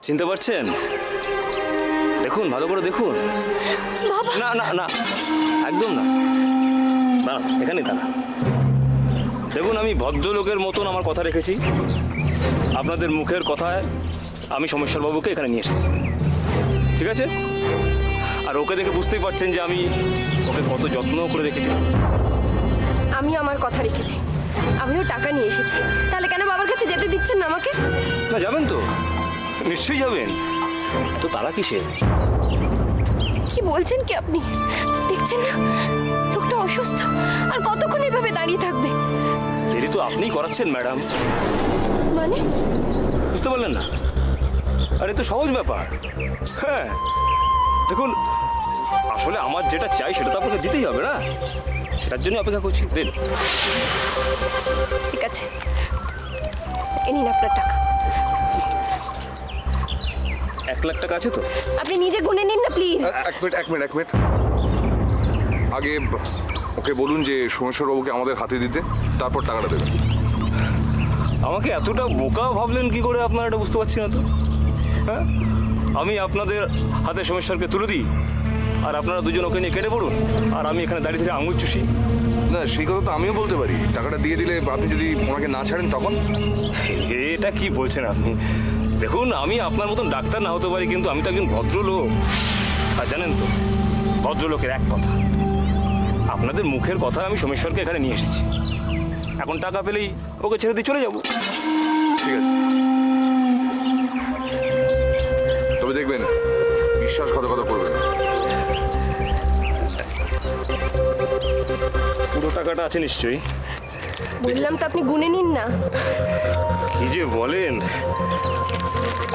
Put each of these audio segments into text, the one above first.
চিনতে পারছেন? দেখুন, ভালো করে দেখুন। বাবা না না না, একদম না। দাঁড়ান, এখানেই দাঁড়ান। দেখুন, আমি ভদ্রলোকের মতন আমার কথা রেখেছি। আপনাদের মুখের কথায় আমি সোমেশ্বর বাবুকে এখানে নিয়ে এসেছি, ঠিক আছে? আর ওকে দেখে বুঝতেই পারছেন যে আমি ওকে কত যত্ন করে রেখেছি। আমিও আমার কথা রেখেছি, আমিও টাকা নিয়ে এসেছি। তাহলে কেন বাবার কাছে যেতে দিচ্ছেন না আমাকে? না, যাবেন তো, নিশ্চয়ই যাবেন। তো তারা কিসের? কি বলছেন কি আপনি? দেখছেন না লোকটা অসুস্থ, আর কতক্ষণ এভাবে দাঁড়িয়ে থাকবে? দেরি তো আপনিই করাচ্ছেন ম্যাডাম। মানে বুঝতে পারলেন না? আরে তো সহজ ব্যাপার। হ্যাঁ, দেখুন, আসলে আমার যেটা চাই সেটা তো আপনাকে দিতেই হবে না? সেটার জন্য অপেক্ষা করছি। দিন। ঠিক আছে, এ নিন আপনার টাকা। 1,00,000 টাকা আছে তো? আপনি নিজে গুনে নিন না প্লিজ। এক মিনিট আগে ওকে বলুন যে সোমেশ্বর বাবুকে আমাদের হাতে দিতে, তারপর টাকাটা দেবেন। আমাকে এতটা বোকা ভাবলেন কি করে আপনারা, এটা বুঝতে পারছি না তো। হ্যাঁ, আমি আপনাদের হাতে সোমেশ্বরকে তুলে দিই, আর আপনারা দুজন ওকে নিয়ে কেটে পড়ুন, আর আমি এখানে দাঁড়িয়ে থেকে আঙুল চুষি। না, সেই কথা তো আমিও বলতে পারি। টাকাটা দিয়ে দিলে আপনি যদি ওনাকে না ছাড়েন তখন? এটা কি বলছেন আপনি? দেখুন, আমি আপনার মতন ডাক্তার না হতে পারি, কিন্তু আমি তো একজন ভদ্রলোক। আর জানেন তো, ভদ্রলোকের এক কথা। আপনাদের মুখের কথা আমি সোমেশ্বরকে এখানে নিয়ে এসেছি। এখন টাকা পেলেই ওকে ছেড়ে দিয়ে চলে যাব। ঠিক আছে, তবে দেখবেন বিশ্বাসঘাতকতা করবেন না। পুরো টাকাটা আছে নিশ্চয়ই? বললাম তো আপনি গুনে নিন না। কি যে বলেন,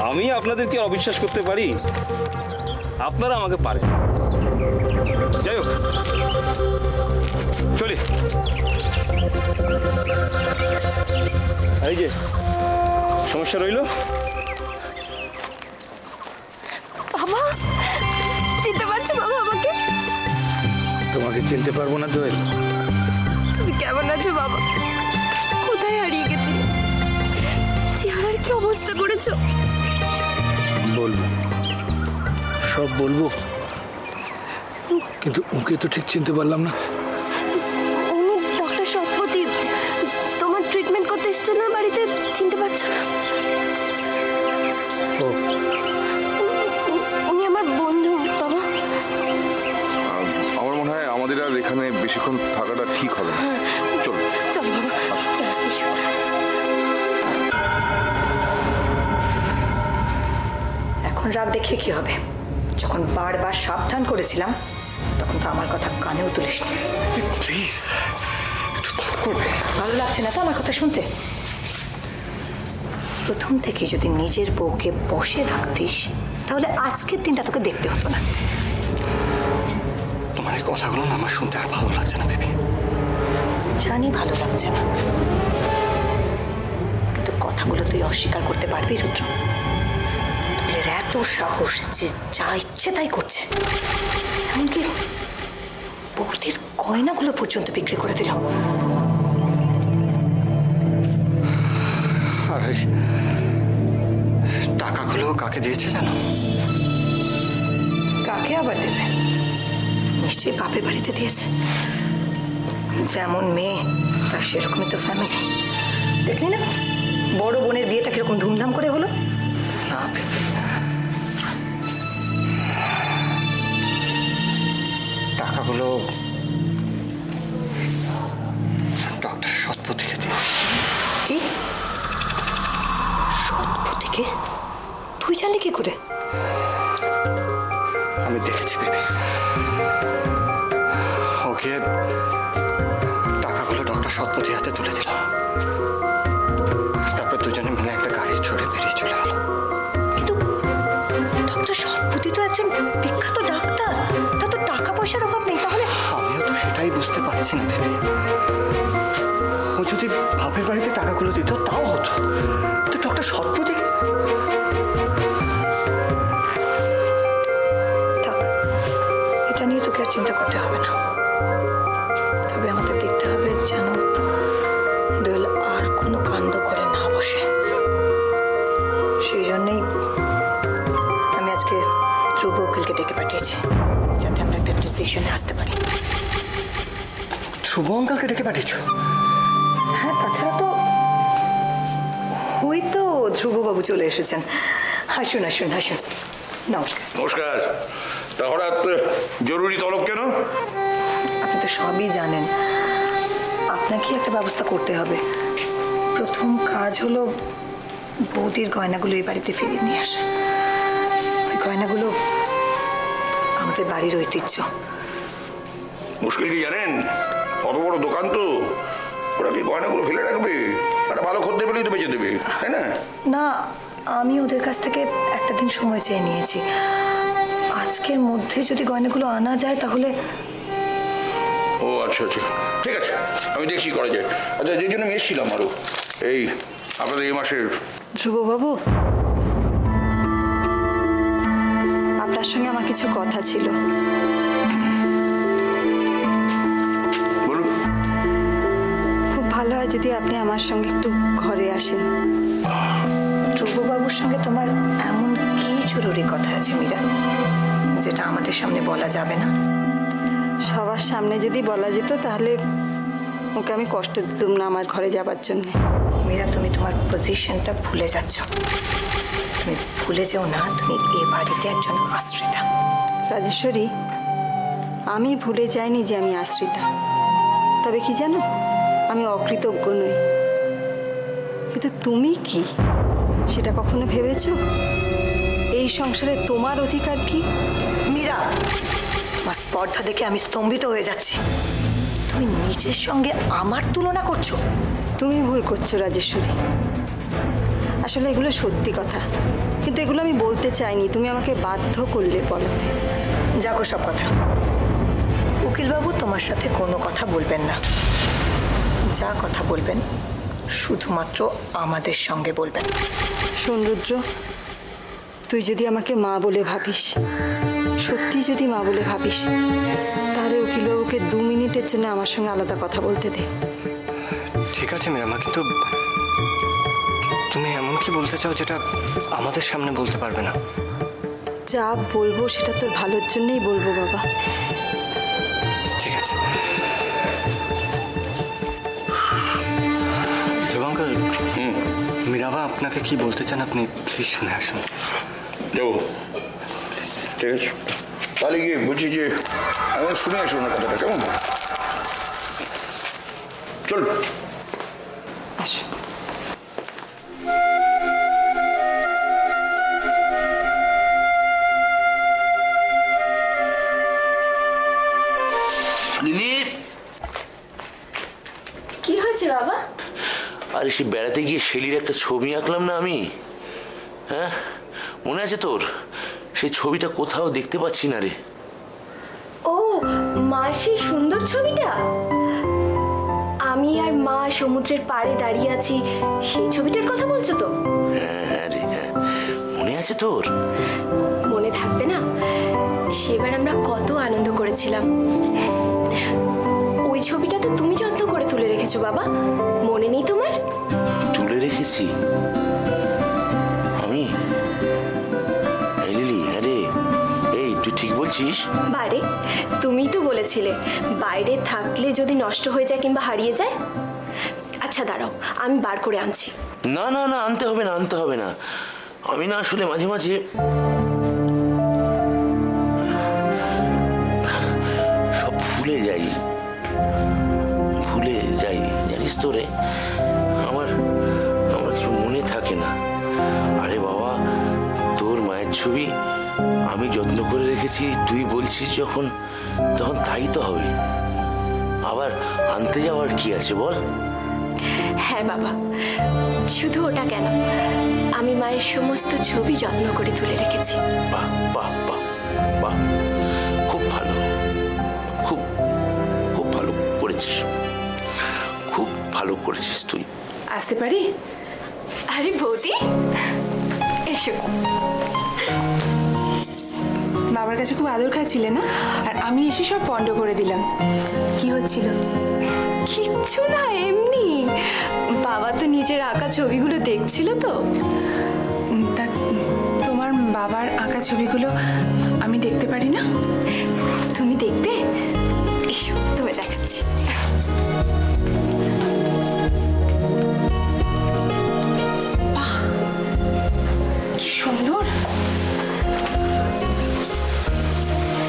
আমি আপনাদেরকে অবিশ্বাস করতে পারি? আপনারা আমাকে পারেন। যাই হোক, চলি। এই যে সমস্যা রইল। বাবা চিনতে পারছো বাবা আমাকে? তোমাকে চিনতে পারবো না দোয়েল? তুমি কেমন আছো বাবা? কোথায় হারিয়ে গেছি? চেহারার কি অবস্থা করেছো? বলবো, সব বলবো, কিন্তু ওকে তো ঠিক চিনতে পারলাম না। উনি ডক্টর সৎপতি, তোমার ট্রিটমেন্ট করতে এসেছেন ওর বাড়িতে, চিনতে পারছো না? ও, উনি আমার বন্ধু বাবা। আমার মনে হয় আমাদের আর এখানে বেশিক্ষণ থাকাটা ঠিক হবে না। চলুন। চলো বাবা, চলো এসো। এখন রাগ দেখিয়ে কি হবে? যখন বারবার সাবধান করেছিলাম তখন তো আমার কথা কানেও তুলিস নি। প্লিজ একটু চুপ করবে? ভালো লাগছে না তো আমার কথা শুনতে? প্রথম থেকে যদি নিজের বউকে বসে রাখতিস তাহলে আজকের দিনটা তোকে দেখতে হতো না। তোমার এই কথাগুলো না আমার শুনতে আর ভালো লাগছে না বেবি। জানি ভালো লাগছে না, কিন্তু কথাগুলো তুই অস্বীকার করতে পারবি রুদ্র? তোদের এত সাহস যে যা ইচ্ছে তাই করছে, এমনকি বউটির গয়নাগুলো পর্যন্ত বিক্রি করে দিল। আর এই টাকাগুলো কাকে দিয়েছে জানো? কাকে আবার দেবে? নিশ্চয়ই বাপের বাড়িতে দিয়েছে। যেমন মেয়ে তার সেরকমই তো ফ্যামিলি। দেখলি না বড় বোনের বিয়েটা কিরকম ধুমধাম করে হলো? না বেবি, টাকাগুলো ডক্টর সৎপতিকে দিয়েছে। কি? সৎপতিকে? তুই জানলি কি করে? আমি দেখেছি বেবি, ওকে টাকাগুলো ডক্টর সৎপতির হাতে তুলে দিল। তারপর দুজনে মিলে একটা গাড়ি চড়ে বেরিয়ে চলে গেল। কিন্তু ডক্টর সৎপতি তো একজন বিখ্যাত ডাক্তার, তার তো টাকা পয়সার অভাব নেই। তাহলে আমিও তো সেটাই বুঝতে পারছি না বেবি। ও যদি বাপের বাড়িতে টাকাগুলো দিত তাও হতো, তো ডক্টর সৎপতিকে? থাক, এটা নিয়ে তোকে আর চিন্তা করতে হবে না। তবে আমাদের দেখতে হবে যেন দোয়েল আর কোনো কাণ্ড করে না বসে। সেই জন্যই আঙ্কেলকে ডেকে পাঠিয়েছি, যাতে আমরা একটা ডিসিশনে আসতে পারি। ধ্রুব আঙ্কালকে ডেকে পাঠিয়েছ? হ্যাঁ, তাছাড়া তো ওই তো ধ্রুববাবু চলে এসেছেন। আসুন আসুন আসুন, নমস্কার। নমস্কার। তা হঠাৎ জরুরি তলব কেন? আপনি তো সবই জানেন, আপনাকে একটা ব্যবস্থা করতে হবে। প্রথম কাজ হলো বৌদির গয়নাগুলো এই বাড়িতে ফিরিয়ে নিয়ে আসা। ওই গয়নাগুলো আমাদের বাড়ির ঐতিহ্য। মুশকিল কি জানেন? অত বড় দোকান তো, ওরা কি গয়নাগুলো ফেলে রাখবে? একটা ভালো খদ্দের পেলেই তো বেঁচে দেবে, তাই না? না, আমি ওদের কাছ থেকে একটা দিন সময় চেয়ে নিয়েছি। আজকের মধ্যে যদি গয়নাগুলো আনা যায় তাহলে। ও আচ্ছা আচ্ছা, ঠিক আছে, আমি দেখছি করা যায়। আচ্ছা, যেই জন্য আমি এসেছিলাম আরো, এই আপনাদের এই মাসের। ধ্রুববাবু, আপনার সঙ্গে আমার কিছু কথা ছিল। বলুন। খুব ভালো হয় যদি আপনি আমার সঙ্গে একটু ঘরে আসেন। ধ্রুববাবুর সঙ্গে তোমার এমন কি জরুরি কথা আছে মীরা, যেটা আমাদের সামনে বলা যাবে না? সবার সামনে যদি বলা যেত তাহলে ওকে আমি কষ্ট দিতাম না আমার ঘরে যাবার জন্যে। মীরা, তুমি তোমার পজিশনটা ভুলে যাচ্ছ। তুমি ভুলে যেও না, তুমি এই বাড়িতে একজন আশ্রিতা। রাজেশ্বরী, আমি ভুলে যাইনি যে আমি আশ্রিতা। তবে কি জানো, আমি অকৃতজ্ঞ নই। কিন্তু তুমি কি সেটা কখনো ভেবেছো? এই সংসারে তোমার অধিকার কি? মীরা, আমার স্পর্ধা দেখে আমি স্তম্ভিত হয়ে যাচ্ছি। তুমি নিজের সঙ্গে আমার তুলনা করছো। তুমি ভুল করছো রাজেশ্বরী। আসলে এগুলো সত্যি কথা, কিন্তু এগুলো আমি বলতে চাইনি। তুমি আমাকে বাধ্য করলে বলাতে। যাকো সব কথা। উকিলবাবু তোমার সাথে কোনো কথা বলবেন না। যা কথা বলবেন শুধুমাত্র আমাদের সঙ্গে বলবেন। শোন রুদ্র, তুই যদি আমাকে মা বলে ভাবিস, সত্যি যদি মা বলে ভাবিস, তাহলে উকিলবাবুকে 2 মিনিটের জন্য আমার সঙ্গে আলাদা কথা বলতে দে। ঠিক আছে মীরামা, কিন্তু তুমি এমন কি বলতে চাও যেটা আমাদের সামনে বলতে পারবে না? যা বলবো সেটা তোর ভালোর জন্যই বলবো বাবা। ঠিক আছে। দেবাঙ্কল, মীরাবা আপনাকে কি বলতে চান আপনি প্লিজ শুনে আসুন। যাবো, ঠিক আছে। তাহলে গিয়ে বলছি যে আমি শুনে আসুন না কথাটা, কেমন? চল। আসো। লিলি, কি হয়েছে বাবা? আরে সে বেড়াতে গিয়ে শেলির একটা ছবি আঁকলাম না আমি, হ্যাঁ মনে আছে তোর? সেই ছবিটা কোথাও দেখতে পাচ্ছি না রে। ও, মার সেই সুন্দর ছবিটা? আমি আর মা সমুদ্রের পাড়ে দাঁড়িয়ে আছি, সেই ছবিটার কথা বলছো তো? হ্যাঁ হ্যাঁ রে, হ্যাঁ মনে আছে তোর? মনে থাকবে না? সেবার আমরা কত আনন্দ করেছিলাম। ওই ছবিটা তো তুমি যত্ন করে তুলে রেখেছো বাবা, মনে নেই তোমার? তুলে রেখেছি আমি? এই লিলি, হ্যাঁ রে, এই তুই ঠিক বলছিস? বারে, তুমিই তো বলেছিলে বাইরে থাকলে যদি নষ্ট হয়ে যায় কিংবা হারিয়ে যায়। আচ্ছা দাঁড়াও, আমি বার করে আনছি। না না না, আনতে হবে না, আনতে হবে না। আমি না আসলে মাঝে মাঝে সব ভুলে যাই, জানিস তো রে, আমার কিছু মনে থাকে না। আরে বাবা, তোর মায়ের ছবি আমি যত্ন করে রেখেছি, তুই বলছিস যখন, তখন তাই তো হবে। আবার আনতে যাওয়ার কি আছে বল? হ্যাঁ বাবা, শুধু ওটা কেন, আমি মায়ের সমস্ত ছবি যত্ন করে তুলে রেখেছি। বাহ বাহ বাহ বাহ, খুব ভালো, খুব খুব ভালো করেছিস, খুব ভালো করেছিস তুই। আসতে পারি? আরে বৌদি, এসো। বাবার কাছে খুব আদর খাচ্ছিলে না, আর আমি এসে সব পণ্ড করে দিলাম। কি হচ্ছিল? কিচ্ছু না, এমনি। বাবা তো নিজের আঁকা ছবিগুলো দেখছিল তো। তা তোমার বাবার আঁকা ছবিগুলো আমি দেখতে পারি না? তুমি দেখবে? এসো, তুমি দেখাচ্ছি। বাহ, কি সুন্দর!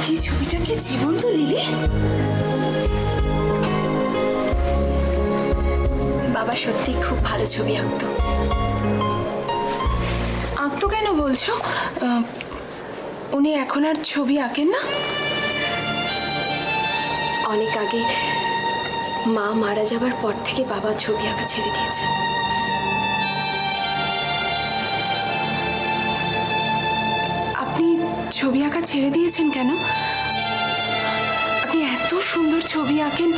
এই ছবিটা কি জীবন্ত, লিলি? বাবা সত্যি খুব ভালো ছবি আঁকতো। আঁকতো কেন বলছো? উনি এখন আর ছবি আঁকেন না? অনেক আগে মা মারা যাবার পর থেকে বাবা ছবি আঁকা ছেড়ে দিয়েছে। আপনি ছবি আঁকা ছেড়ে দিয়েছেন কেন? আপনি এত সুন্দর ছবি আঁকেন,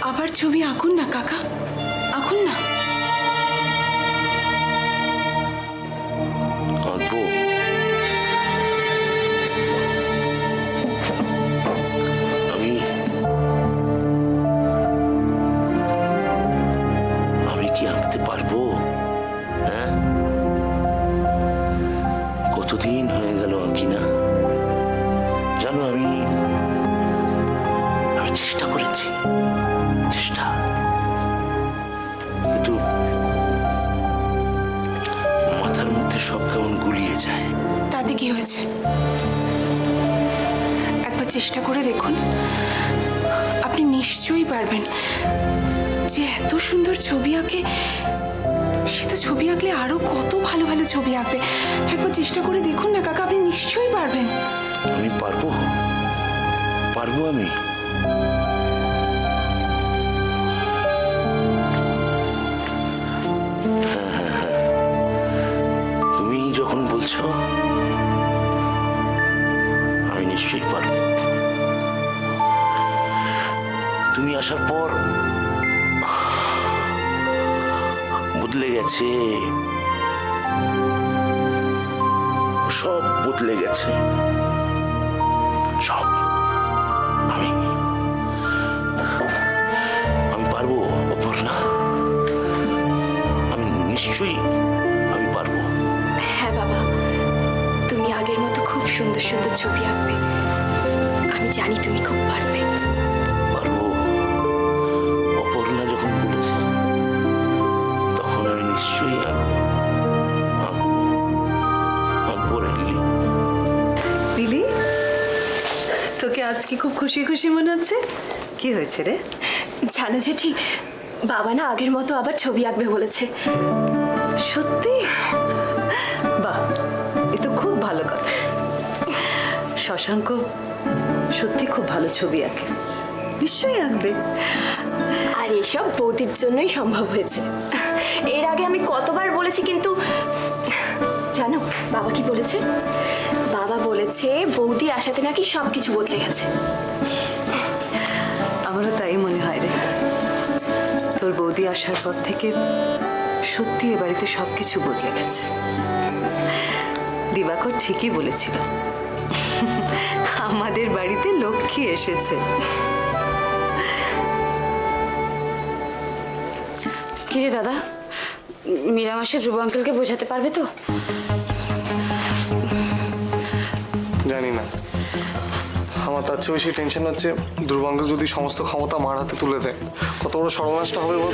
আবার ছবি আঁকুন না কাকা, আঁকুন না। আঁকবো। আমি কি আঁকতে পারবো? হ্যাঁ, কতদিন হয়ে গেল আঁকি না। জানো, আমি চেষ্টা করেছি, চেষ্টা, কিন্তু মাথার মধ্যে সব কেমন গুলিয়ে যায়। তাতে কি হয়েছে? একবার চেষ্টা করে দেখুন, আপনি নিশ্চয়ই পারবেন। যে এত সুন্দর ছবি আঁকে, সে তো ছবি আঁকলে আরো কত ভালো ভালো ছবি আঁকবে। একবার চেষ্টা করে দেখুন না কাকা, আপনি নিশ্চয়ই পারবেন। আমি পারবো, পারবো আমি। তুমি যখন বলছো, আমি নিশ্চয়ই পারবো। তুমি আসার পর বদলে গেছে, সব বদলে গেছে, সব। আমি পারবো অপর্ণা, আমি নিশ্চয়ই আমি পারবো। হ্যাঁ বাবা, তুমি আগের মতো খুব সুন্দর সুন্দর ছবি আঁকবে। আমি জানি তুমি খুব পারবে। পারবো। অপর্ণা যখন বলেছে, তখন আমি নিশ্চয়ই আঁকবো। লিলি, তোকে আজকে খুব খুশি খুশি মনে হচ্ছে। কি হয়েছে রে? জানো জেঠি, বাবা না আগের মতো আবার ছবি আঁকবে বলেছে। সত্যি? বাহ, এ তো খুব ভালো কথা। শশাঙ্ক সত্যি খুব ভালো ছবি আঁকে, নিশ্চয়ই আঁকবে। আর এসব বৌদির জন্যই সম্ভব হয়েছে। এর আগে আমি কতবার বলেছি, কিন্তু জানো বাবা কি বলেছে? বাবা বলেছে বৌদি আসাতে নাকি সবকিছু বদলে গেছে। আমারও তাই মনে হয় রে। তোর বৌদি আসার পর থেকে সত্যি এ বাড়িতে সবকিছু বদলে গেছে। দিবাকর ঠিকই বলেছিল, আমাদের বাড়িতে লক্ষ্মী এসেছে। কিরে দাদা, মীরামাসে ধ্রুব আঙ্কেলকে বোঝাতে পারবে তো? জানি না, আমার তার চেয়ে বেশি টেনশন হচ্ছে ধ্রুব আঙ্কেল যদি সমস্ত ক্ষমতা মার হাতে তুলে দেয়, কত বড় সর্বনাশটা হবে বল।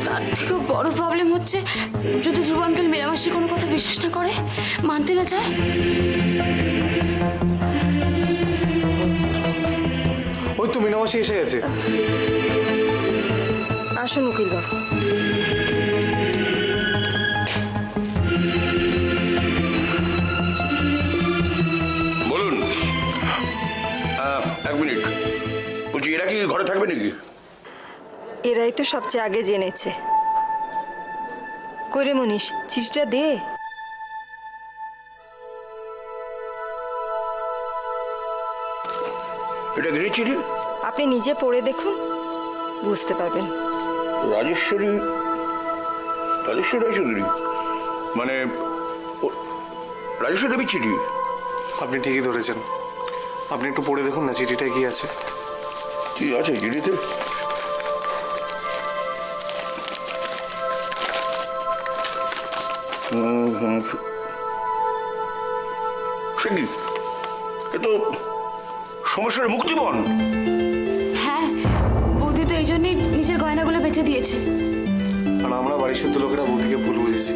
তার থেকেও বড় প্রবলেম হচ্ছে যদি ধ্রুব আঙ্কেল মীরামাসির কোনো কথা বিশ্বাস না করে, মানতে না চায়। ওই তো মীনামাসি এসে গেছে। আসুন উকিল বাবু। বলুন। এক মিনিট, বলছি এরা কি ঘরে থাকবে নাকি? এরাই তো সবচেয়ে আগে জেনেছে। করে মনীষ, চিঠিটা দে। এটা গিয়ে চিঠি? আপনি নিজে পড়ে দেখুন, বুঝতে পারবেন। রাজেশ্বরী রায়চৌধুরী, মানে রাজেশ্বরী দেবীর চিঠি? আপনি ঠিকই ধরেছেন। আপনি একটু পড়ে দেখুন না চিঠিটা কি আছে। কি আছে চিঠিতে? সে কি? এ তো সমস্যার মুক্তিপণ। হ্যাঁ, বৌদি তো এই জন্যই নিজের গয়নাগুলো বেঁচে দিয়েছে। আর আমরা বাড়ির শুদ্ধ লোকেরা বৌদিকে ভুল বুঝেছি।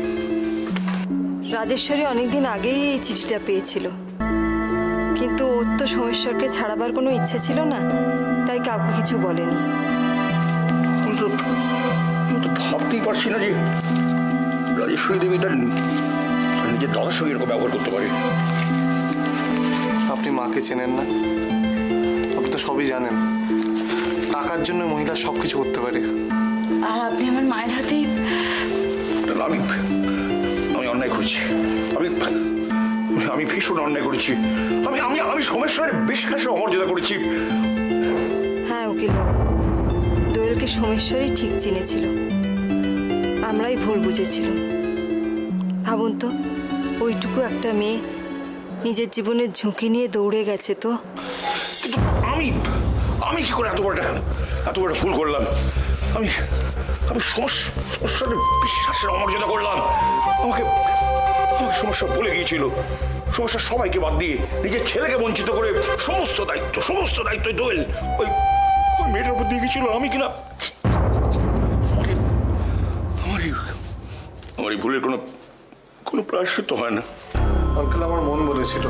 রাজেশ্বরী অনেকদিন আগেই এই চিঠিটা পেয়েছিল, কিন্তু ওর তো সোমেশ্বরকে ছাড়াবার কোনো ইচ্ছে ছিল না, তাই কাউকে কিছু বলেনি। আমি তো ভাবতেই পারছি না যে রাজেশ্বরী দেবী তার নিজের দাদার সঙ্গে এরকম ব্যবহার করতে পারে। আপনি মাকে চেনেন না? আপনি তো সবই জানেন, টাকার জন্য মহিলা সব কিছু করতে পারে। আর আপনি আমার মায়ের হাতেই। আমি আমি অন্যায় করেছি, আমি আমি ভীষণ অন্যায় করেছি। আমি আমি আমি সোমেশ্বরের বিশ্বাসে অমর্যাদা করেছি। হ্যাঁ উকিল বাবু, দোয়েলকে সোমেশ্বরই ঠিক চিনেছিল, আমরাই ভুল বুঝেছিলাম। ভাবুন তো, ওইটুকু একটা মেয়ে নিজের জীবনের ঝুঁকি নিয়ে দৌড়ে গেছে তো। কিন্তু আমি আমি কি করে এত বড় ভুল করলাম? আমি আমি সমস্যার বিশ্বাসের অমর্যাদা করলাম। আমাকে আমাকে সমস্যা বলে গিয়েছিল, সমস্যা সবাইকে বাদ দিয়ে নিজের ছেলেকে বঞ্চিত করে সমস্ত দায়িত্ব দোয়েল ওই ওই মেয়েটার উপর দিয়ে গিয়েছিল। আমি কিনা আমার এই ভুলের কোনো প্রায়শ্চিত্ত হয় না। আঙ্কেল, আমার মন বলেছিল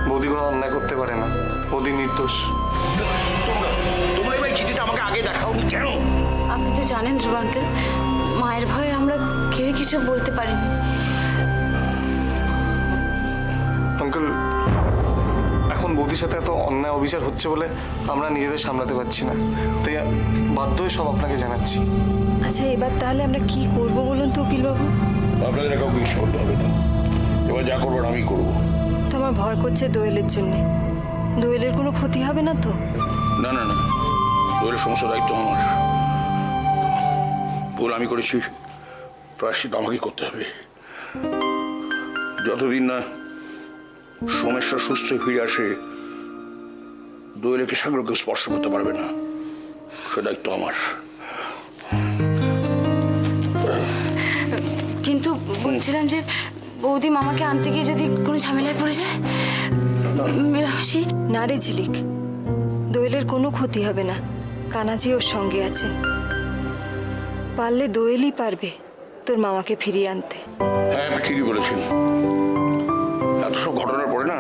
বৌদি কোনো অন্যায় করতে পারে না, বৌদি নির্দোষ। তোমরা এই চিঠিটা আমাকে আগে দেখাওনি কেন? আপনি তো জানেন ধ্রুব আঙ্কেল, মায়ের ভয়ে আমরা কেউ কিছু বলতে পারিনি। আঙ্কেল, এখন বৌদির সাথে এত অন্যায় অবিচার হচ্ছে বলে আমরা নিজেদের সামলাতে পারছি না, তাই বাধ্য হয়ে সব আপনাকে জানাচ্ছি। আচ্ছা, এবার তাহলে আমরা কি করব বলুন তো উকিলবাবু? আপনাদের কাউকে কিছু করতে হবে না, এবার যা করবার আমি করবো। তো আমার ভয় করছে দোয়েলের জন্যে। দোয়েলের কোনো ক্ষতি হবে না তো? না না না, দোয়েলের সমস্ত দায়িত্ব আমার। ভুল আমি করেছি, প্রায়শ্চিত্ত আমাকেই করতে হবে। যতদিন না সোমেশ্বর সুস্থ হয়ে ফিরে আসে, দোয়েলকে সাগরকে স্পর্শ করতে পারবে না, সে দায়িত্ব আমার। কিন্তু বলছিলাম যে বৌদি মামাকে আনতে গিয়ে যদি কোনো ঝামেলায় পড়ে যায়, মেলামেশি। না রে ঝিলিক, দোয়েলের কোনো ক্ষতি হবে না, কানাজি ওর সঙ্গে আছেন। পারলে দোয়েলই পারবে তোর মামাকে ফিরিয়ে আনতে। হ্যাঁ, আপনি ঠিকই বলেছেন। এত সব ঘটনার পরে না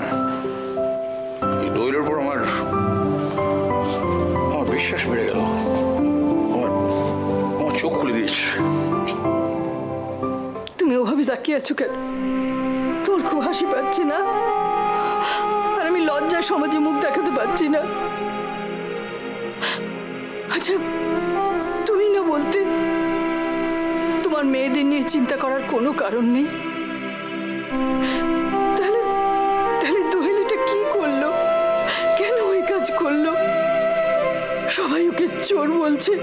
এই দোয়েলের উপর আমার বিশ্বাস বেড়ে গেল। আমার চোখ খুলে দিয়েছে। তুমি ওভাবে তাকিয়ে আছো কেন? তোর খুব হাসি পাচ্ছে না? আর আমি লজ্জার সমাজে মুখ দেখাতে পারছি না। আচ্ছা, তুমি না বলতে তোমার মেয়েদের নিয়ে চিন্তা করার কোনো কারণ নেই? তাহলে তাহলে দোয়েল এটা কি করলো? কেন ওই কাজ করলো? সবাই ওকে চোর বলছে।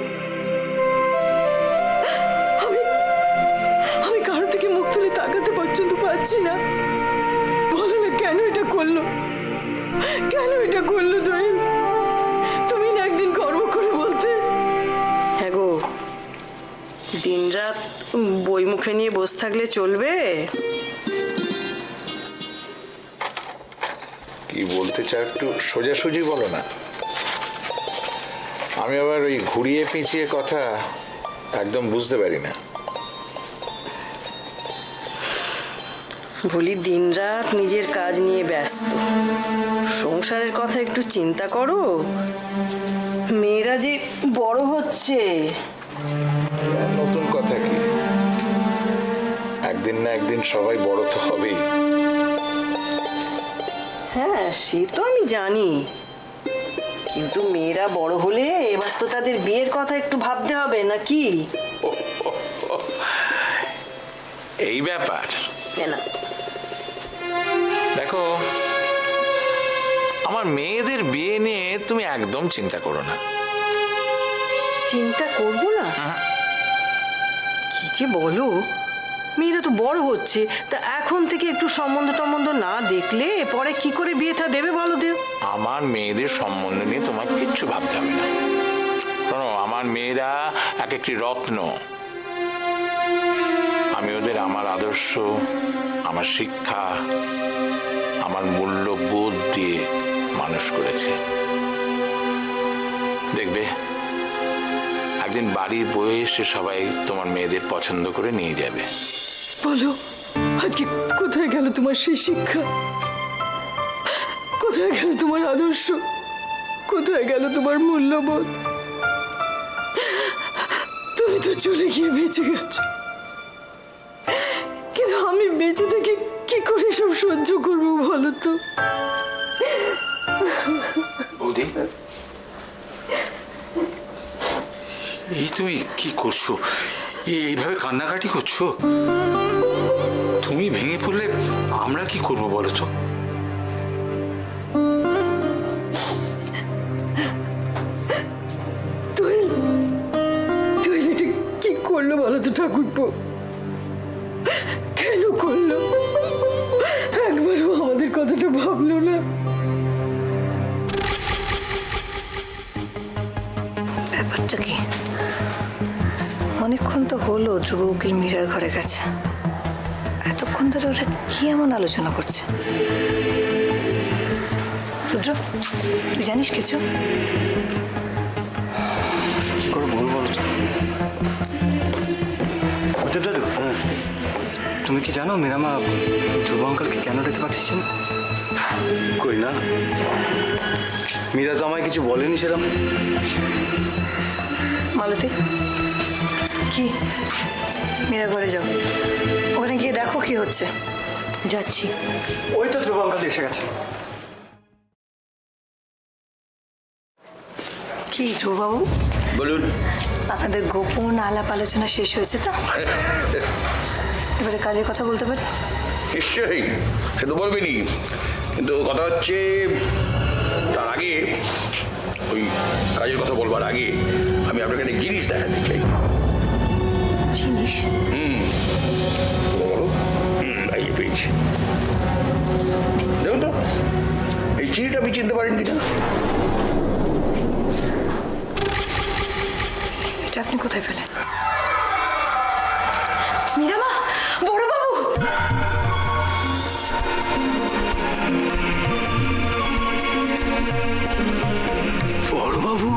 আমি কারো থেকে মুখ তুলে তাকাতে পর্যন্ত পারছি না। বলো না কেন এটা করলো? কেন এটা করলো দোয়েল? তুমি না একদিন গর্ব করে বলতে। হ্যাঁ গো, দিনরাত বই মুখে নিয়ে বসে থাকলে চলবে? কি বলতে চাও একটু সোজাসুজি বলো না। আমি আবার ওই ঘুরিয়ে পেঁচিয়ে কথা একদম বুঝতে পারি না। বলি দিনরাত নিজের কাজ নিয়ে ব্যস্ত, সংসারের কথা একটু চিন্তা করো। মেয়েরা যে বড় হচ্ছে। নতুন কথা কি, একদিন না একদিন সবাই বড় তো হবেই। হ্যাঁ, সে তো আমি জানি, কিন্তু মেয়েরা বড় হলে এবার তো তাদের বিয়ের কথা একটু ভাবতে হবে নাকি? এই ব্যাপার। না, দেখো, আমার মেয়েদের বিয়ে নিয়ে তুমি একদম চিন্তা করো না। চিন্তা করবো না? কি যে বলো, মেয়েরা তো বড় হচ্ছে, তা এখন থেকে একটু সম্বন্ধ না দেখলে পরে কি করে বিয়েটা দেবে বলো দেব? আমার মেয়েদের সম্বন্ধ নিয়ে তোমার কিচ্ছু ভাবতে হবে না। শোনো, আমার মেয়েরা এক একটি রত্ন। আমি ওদের আমার আদর্শ, আমার শিক্ষা, আমার মূল্য, করেছি। দেখবে একদিন বাড়ির বয়ে এসে সবাই তোমার মেয়েদের পছন্দ করে নিয়ে যাবে। বলো, আজকে কোথায় গেল তোমার সেই শিক্ষা? কোথায় গেল তোমার আদর্শ? কোথায় গেল তোমার মূল্যবোধ? তুমি তো চলে গিয়ে বেঁচে গেছো, কিন্তু আমি বেঁচে থেকে কি করে সব সহ্য করবো বলো তো? বৌদি, এই তুমি কি করছো? এইভাবে কান্নাকাটি করছো? তুমি ভেঙে পড়লে আমরা কি করবো বলো তো? তুই এটা কি করলো বলো তো ঠাকুরপো? কেন করলো? একবারও আমাদের কথাটা ভাবলো না। ব্যাপারটা কি? অনেকক্ষণ তো হলো ধ্রুব উকিল মীরার ঘরে গেছে। এতক্ষণ ধরে ওরা কি এমন আলোচনা করছে? রুদ্র, তুই জানিস কিছু? কি করে বলবো বলো তো? অদেব দাদু, তুমি কি জানো মীরামা ধ্রুব আঙ্কালকে কেন ডেকে পাঠিয়েছেন? কই না, মীরা তো আমায় কিছু বলেনি সেরকম। মালতী, কি? মীরা ঘরে যাও, ওখানে গিয়ে দেখো কি হচ্ছে। যাচ্ছি। ওই তো ধ্রুব আঙ্কাল এসে গেছে। কি ধ্রুববাবু, বলুন। আপনাদের গোপন আলাপ আলোচনা শেষ হয়েছে তো? এবারে কাজের কথা বলতে পারি? নিশ্চয়ই, সে তো বলবেনি, কিন্তু কথা হচ্ছে তার আগে, ওই কাজের কথা বলবার আগে আমি আপনাকে একটা জিনিস দেখাতে চাই। জিনিস? বলো। এই পেয়েছি, দেখুন তো, এই চিঠিটা আপনি চিনতে পারেন কিনা? এটা আপনি কোথায় পেলেন? মীরামা, বড়বাবু! বড়বাবু